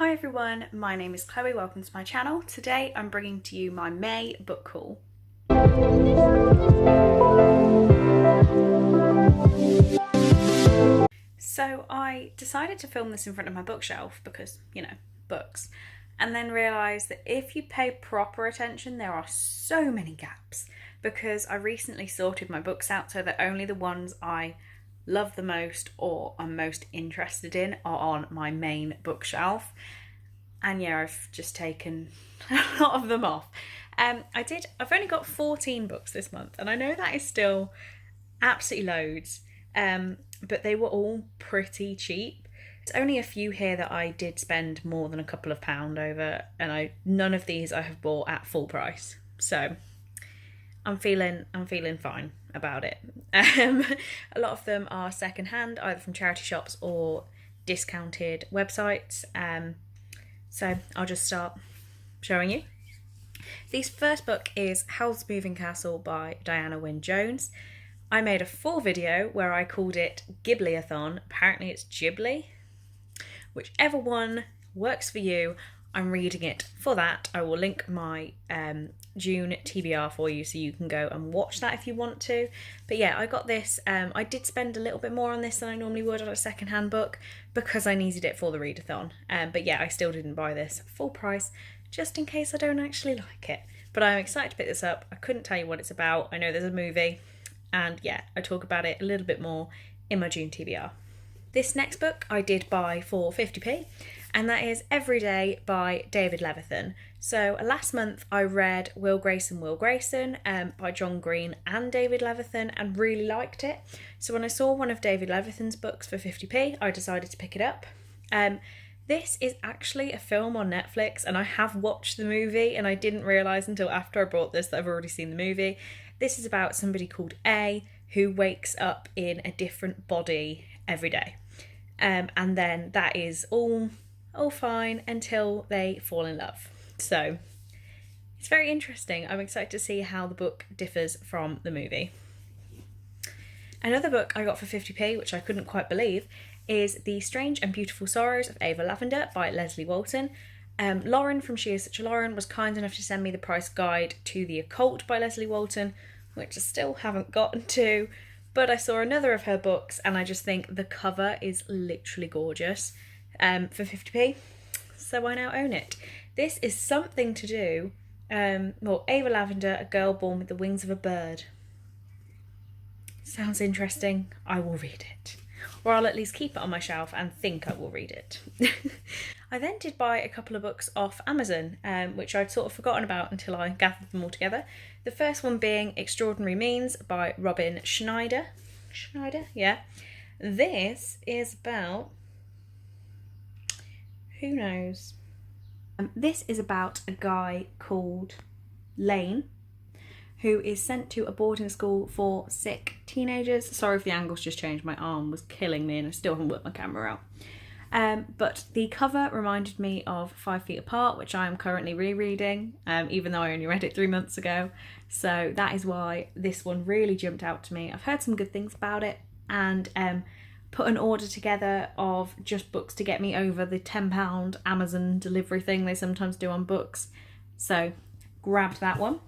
Hi everyone, my name is Chloe, welcome to my channel. Today I'm bringing to you my May book haul. So I decided to film this in front of my bookshelf because, you know, books, and then realised that if you pay proper attention there are so many gaps because I recently sorted my books out so that only the ones I love the most or I'm most interested in are on my main bookshelf. And yeah, I've just taken a lot of them off. I've only got 14 books this month, and I know that is still absolutely loads, but they were all pretty cheap. There's only a few here that I did spend more than a couple of pound over, and none of these I have bought at full price. So I'm feeling fine about it. A lot of them are secondhand, either from charity shops or discounted websites. So I'll just start showing you. This first book is Howl's Moving Castle by Diana Wynne Jones. I made a full video where I called it Ghibliathon. Apparently it's Ghibli. Whichever one works for you, I'm reading it for that. I will link my June TBR for you so you can go and watch that if you want to. But yeah, I got this. I did spend a little bit more on this than I normally would on a secondhand book because I needed it for the readathon. But yeah, I still didn't buy this full price just in case I don't actually like it. But I'm excited to pick this up. I couldn't tell you what it's about. I know there's a movie, and yeah, I talk about it a little bit more in my June TBR. This next book I did buy for 50p, and that is Every Day by David Levithan. So last month I read Will Grayson by John Green and David Levithan and really liked it. So when I saw one of David Levithan's books for 50p, I decided to pick it up. This is actually a film on Netflix, and I have watched the movie, and I didn't realise until after I bought this that I've already seen the movie. This is about somebody called A who wakes up in a different body every day. And then that is all fine until they fall in love. So it's very interesting. I'm excited to see how the book differs from the movie. Another book I got for 50p, which I couldn't quite believe, is The Strange and Beautiful Sorrows of Ava Lavender by Leslie Walton. Lauren from She Is Such a Lauren was kind enough to send me the price guide to The Occult by Leslie Walton, which I still haven't gotten to. But I saw another of her books and I just think the cover is literally gorgeous for 50p. So I now own it. This is something to do, Ava Lavender, a girl born with the wings of a bird. Sounds interesting. I will read it. Or I'll at least keep it on my shelf and think I will read it. I then did buy a couple of books off Amazon, which I'd sort of forgotten about until I gathered them all together. The first one being Extraordinary Means by Robin Schneider. Yeah. This is about... who knows? This is about a guy called Lane who is sent to a boarding school for sick teenagers. Sorry if the angle's just changed, my arm was killing me and I still haven't worked my camera out. But the cover reminded me of 5 Feet Apart, which I am currently rereading, even though I only read it 3 months ago. So that is why this one really jumped out to me. I've heard some good things about it and put an order together of just books to get me over the £10 Amazon delivery thing they sometimes do on books. So grabbed that one.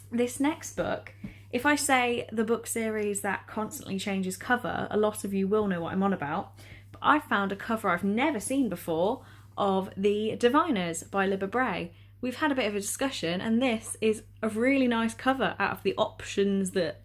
This next book, if I say the book series that constantly changes cover, a lot of you will know what I'm on about. But I found a cover I've never seen before of The Diviners by Libba Bray. We've had a bit of a discussion and this is a really nice cover out of the options that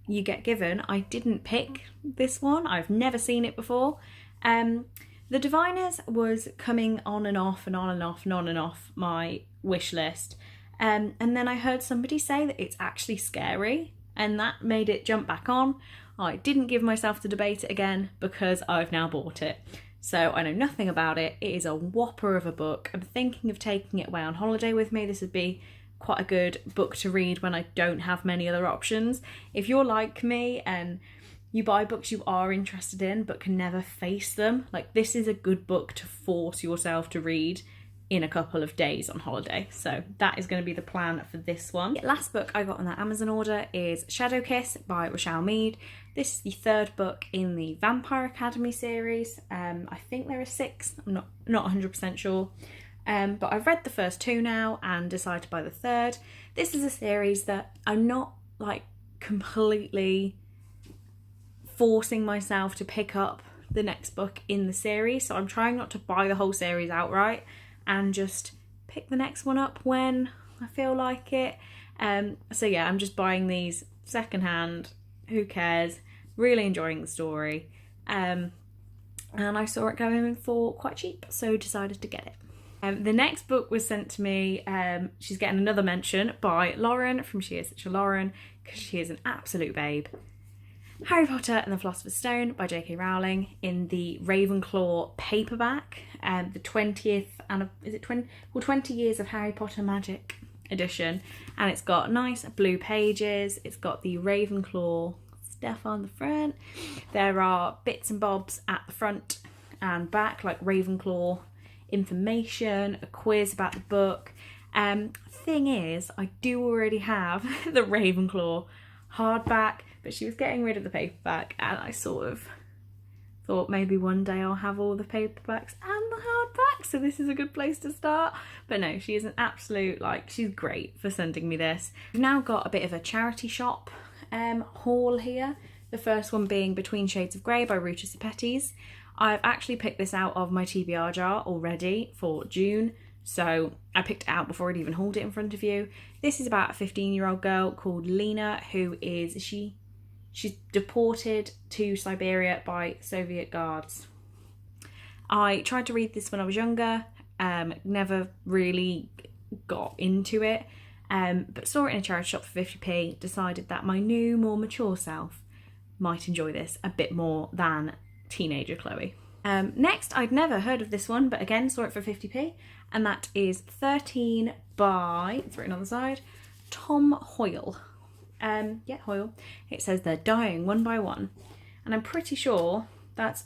you get given. I didn't pick this one. I've never seen it before. The Diviners was coming on and off and on and off and on and off my wish list. And then I heard somebody say that it's actually scary and that made it jump back on. I didn't give myself to debate it again because I've now bought it. So I know nothing about it. It is a whopper of a book. I'm thinking of taking it away on holiday with me. This would be quite a good book to read when I don't have many other options. If you're like me and you buy books you are interested in but can never face them, like this is a good book to force yourself to read in a couple of days on holiday. So that is going to be the plan for this one. The last book I got on that Amazon order is Shadow Kiss by Rochelle Mead. This is the third book in the Vampire Academy series. I think there are 6. I'm not 100% sure. But I've read the first 2 now and decided to buy the third. This is a series that I'm not like completely forcing myself to pick up the next book in the series. So I'm trying not to buy the whole series outright and just pick the next one up when I feel like it. So yeah, I'm just buying these secondhand. Who cares? Really enjoying the story. And I saw it going for quite cheap, so decided to get it. The next book was sent to me. She's getting another mention by Lauren from She Is Such a Lauren, because she is an absolute babe. Harry Potter and the Philosopher's Stone by J.K. Rowling in the Ravenclaw paperback, the 20th and 20 years of Harry Potter magic edition, and it's got nice blue pages. It's got the Ravenclaw stuff on the front. There are bits and bobs at the front and back, like Ravenclaw information, a quiz about the book. Thing is, I do already have the Ravenclaw hardback, but she was getting rid of the paperback, and I sort of thought maybe one day I'll have all the paperbacks and the hardback, so this is a good place to start. But no, she is an absolute, like, she's great for sending me this. We've now got a bit of a charity shop haul here. The first one being Between Shades of Grey by Ruta Sepetys. I've actually picked this out of my TBR jar already for June, so I picked it out before I'd even hauled it in front of you. This is about a 15-year-old girl called Lena, who is, she's deported to Siberia by Soviet guards. I tried to read this when I was younger, never really got into it, but saw it in a charity shop for 50p, decided that my new, more mature self might enjoy this a bit more than teenager Chloe. Next, I'd never heard of this one, but again, saw it for 50p, and that is 13 by, it's written on the side, Tom Hoyle. Yeah, Hoyle. It says they're dying one by one, and I'm pretty sure that's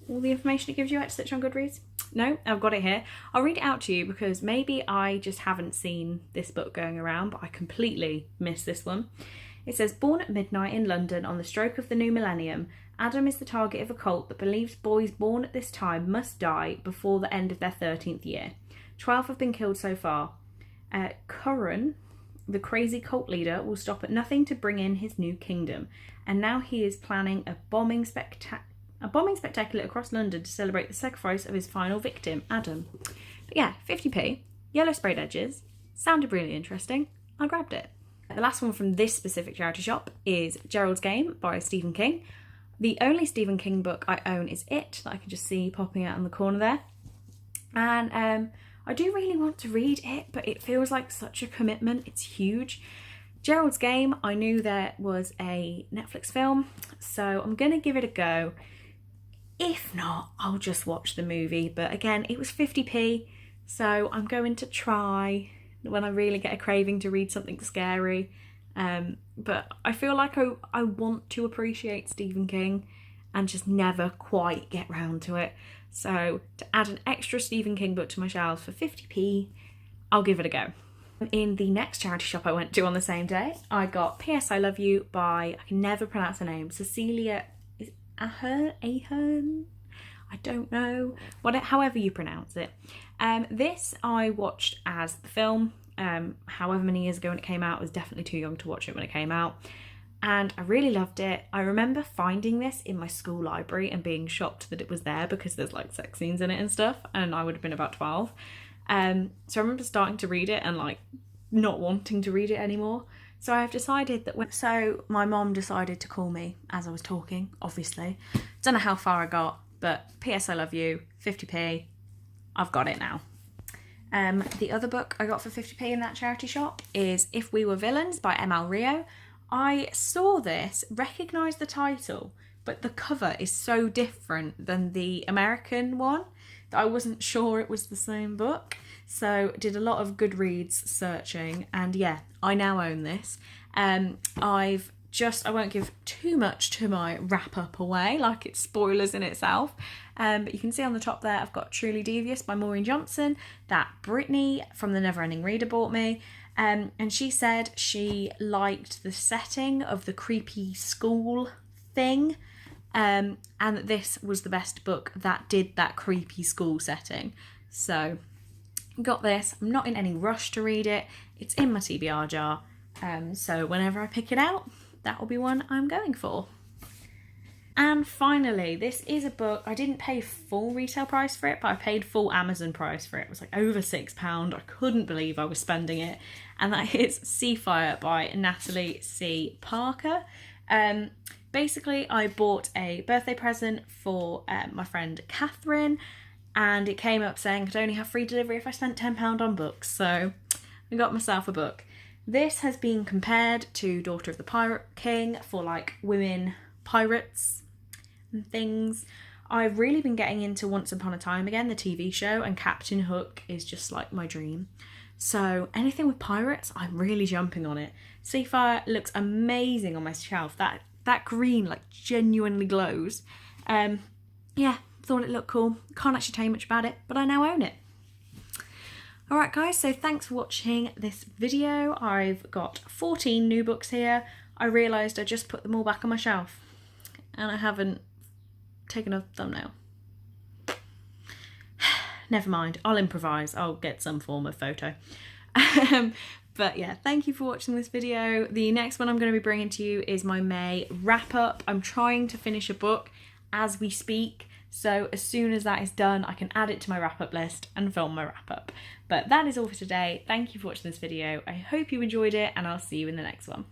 all the information it gives you at Stitch on Goodreads. No, I've got it here. I'll read it out to you because maybe I just haven't seen this book going around, but I completely missed this one. It says, born at midnight in London on the stroke of the new millennium, Adam is the target of a cult that believes boys born at this time must die before the end of their 13th year. 12 have been killed so far. Curran, the crazy cult leader, will stop at nothing to bring in his new kingdom, and now he is planning a bombing spectacular across London to celebrate the sacrifice of his final victim, Adam. But yeah, 50p, yellow sprayed edges, sounded really interesting. I grabbed it. The last one from this specific charity shop is Gerald's Game by Stephen King. The only Stephen King book I own is It, that I can just see popping out in the corner there. And I do really want to read it, but it feels like such a commitment. It's huge. Gerald's Game, I knew there was a Netflix film, so I'm going to give it a go. If not, I'll just watch the movie. But again, it was 50p, so I'm going to try when I really get a craving to read something scary. But I feel like I want to appreciate Stephen King and just never quite get round to it. So to add an extra Stephen King book to my shelves for 50p, I'll give it a go. In the next charity shop I went to on the same day, I got P.S. I Love You by, I can never pronounce her name, Cecilia Ahern? I don't know. However you pronounce it. This I watched as the film, however many years ago when it came out. I was definitely too young to watch it when it came out. And I really loved it. I remember finding this in my school library and being shocked that it was there because there's like sex scenes in it and stuff, and I would have been about 12. So I remember starting to read it and like not wanting to read it anymore. So I've decided that so my mom decided to call me as I was talking, obviously. Don't know how far I got, but P.S. I Love You, 50p. I've got it now. The other book I got for 50p in that charity shop is If We Were Villains by M.L. Rio. I saw this, recognised the title, but the cover is so different than the American one that I wasn't sure it was the same book. So did a lot of Goodreads searching, and yeah, I now own this. I've I won't give too much to my wrap up away, like it's spoilers in itself. But you can see on the top there, I've got Truly Devious by Maureen Johnson, that Brittany from the Neverending Reader bought me. And she said she liked the setting of the creepy school thing. And that this was the best book that did that creepy school setting. So, got this. I'm not in any rush to read it. It's in my TBR jar. So whenever I pick it out, that will be one I'm going for. And finally, this is a book, I didn't pay full retail price for it, but I paid full Amazon price for it. It was like over £6. I couldn't believe I was spending it. And that is Seafire by Natalie C. Parker. Basically, I bought a birthday present for my friend Catherine, and it came up saying I could only have free delivery if I spent £10 on books. So I got myself a book. This has been compared to Daughter of the Pirate King for like women pirates and things. I've really been getting into Once Upon a Time again, the TV show, and Captain Hook is just like my dream. So anything with pirates, I'm really jumping on it. Seafire looks amazing on my shelf. That green like genuinely glows. Yeah, thought it looked cool. Can't actually tell you much about it, but I now own it. Alright guys, so thanks for watching this video. I've got 14 new books here. I realised I just put them all back on my shelf and I haven't taken a thumbnail. Never mind, I'll improvise. I'll get some form of photo. But yeah, thank you for watching this video. The next one I'm going to be bringing to you is my May wrap up. I'm trying to finish a book as we speak. So as soon as that is done, I can add it to my wrap-up list and film my wrap-up. But that is all for today. Thank you for watching this video. I hope you enjoyed it, and I'll see you in the next one.